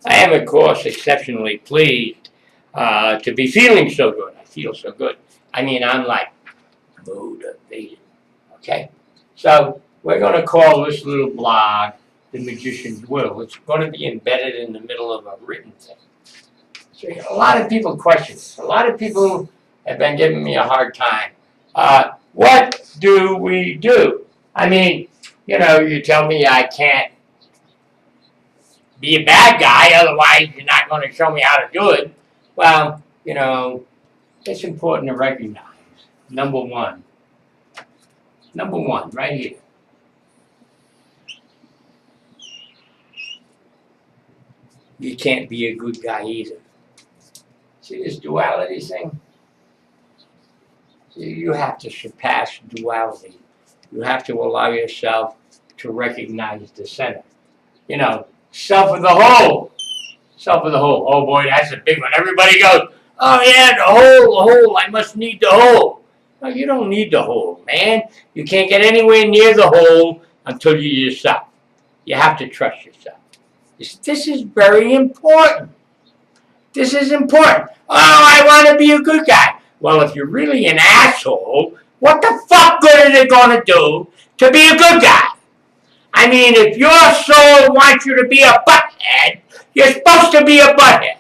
I am, of course, exceptionally pleased to be feeling so good. I feel so good. I mean, I'm like motivated. Okay? So, we're going to call this little blog The Magician's Will. It's going to be embedded in the middle of a written thing. So, a lot of people question this. A lot of people have been giving me a hard time. What do we do? I mean, you tell me I can't be a bad guy, otherwise you're not going to show me how to do it. Well, it's important to recognize, number one, right here. You can't be a good guy either. See this duality thing? See, you have to surpass duality. You have to allow yourself to recognize the center. Self of the whole. Self of the whole. Oh boy, that's a big one. Everybody goes, oh yeah, the whole, I must need the whole. No, you don't need the whole, man. You can't get anywhere near the whole until you're yourself. You have to trust yourself. This is very important. This is important. Oh, I want to be a good guy. Well, if you're really an asshole, what the fuck good is it going to do to be a good guy? I mean, if your soul wants you to be a butthead, you're supposed to be a butthead.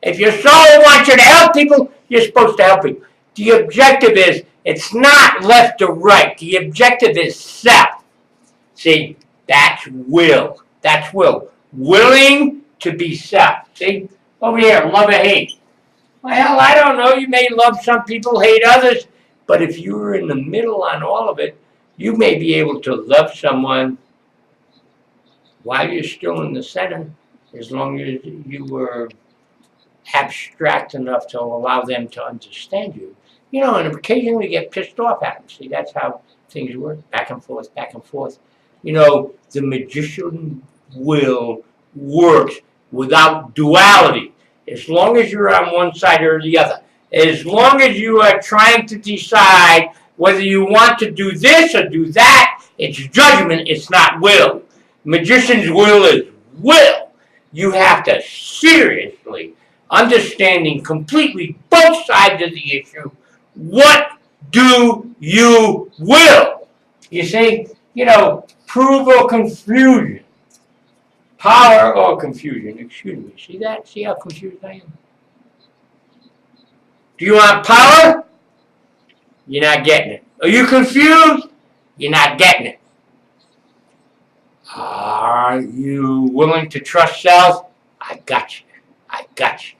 If your soul wants you to help people, you're supposed to help people. The objective is, it's not left or right. The objective is self. See, that's will. That's will. Willing to be self. See, over here, love or hate. Well, I don't know. You may love some people, hate others. But if you were in the middle on all of it, you may be able to love someone while you're still in the center, as long as you were abstract enough to allow them to understand you. And occasionally get pissed off at them. See, that's how things work, back and forth, back and forth. The magician will works without duality. As long as you're on one side or the other. As long as you are trying to decide whether you want to do this or do that, it's judgment, it's not will. Magician's will is will. You have to seriously, understanding completely both sides of the issue, what do you will? You see, prove or confusion. Power or confusion, excuse me. See that? See how confused I am? Do you want power? You're not getting it. Are you confused? You're not getting it. Are you willing to trust self? I got you. I got you.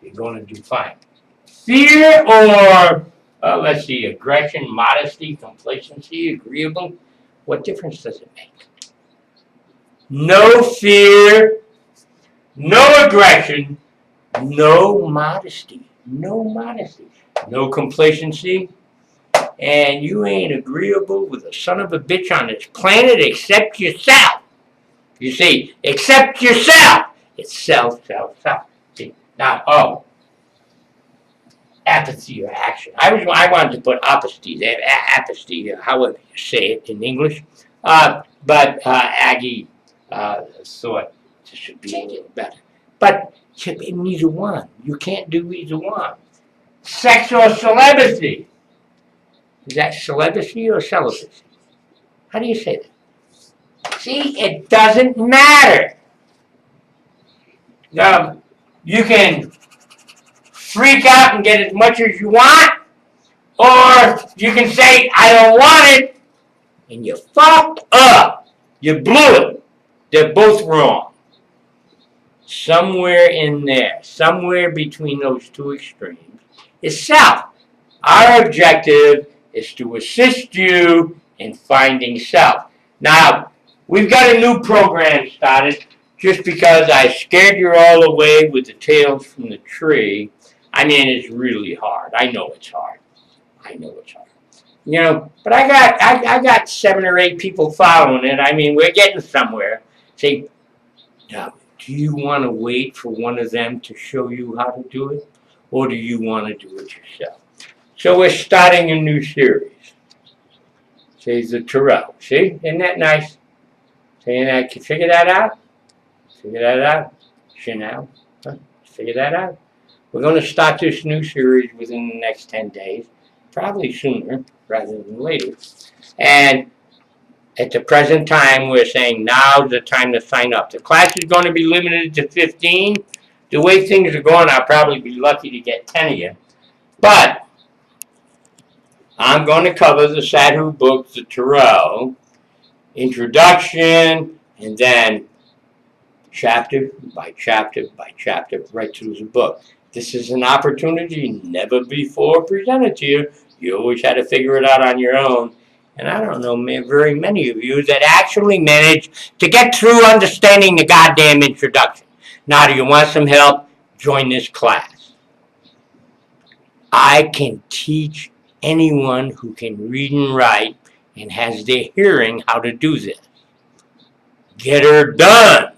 You're going to do fine. Fear or, let's see, aggression, modesty, complacency, agreeable. What difference does it make? No fear, no aggression, no modesty. No modesty. No complacency. And you ain't agreeable with a son of a bitch on this planet except yourself. You see, except yourself. It's self. See, now, apathy or action. I wanted to put apathy there, apathy, however you say it in English. But Aggie thought this should be a little better. But neither one. You can't do either one. Sex or celibacy. Is that celibacy or celibacy? How do you say that? See, it doesn't matter. You can freak out and get as much as you want, or you can say, I don't want it, and you fucked up. You blew it. They're both wrong. Somewhere in there, somewhere between those two extremes, is self. Our objective is to assist you in finding self. Now, we've got a new program started just because I scared you all away with the tales from the tree. I mean, it's really hard. I know it's hard. But I got 7 or 8 people following it. I mean, we're getting somewhere. Say, now, do you want to wait for one of them to show you how to do it? Or do you want to do it yourself? So we're starting a new series. See, the Terrell. See, isn't that nice? See, can you figure that out? Chanel, figure that out. We're going to start this new series within the next 10 days, probably sooner rather than later. And at the present time, we're saying now's the time to sign up. The class is going to be limited to 15. The way things are going, I'll probably be lucky to get 10 of you. But I'm going to cover the Sadhu books, the Tarot, introduction, and then chapter by chapter by chapter, right through the book. This is an opportunity never before presented to you. You always had to figure it out on your own. And I don't know very many of you that actually managed to get through understanding the goddamn introduction. Now, do you want some help? Join this class. I can teach anyone who can read and write and has their hearing how to do this. Get her done.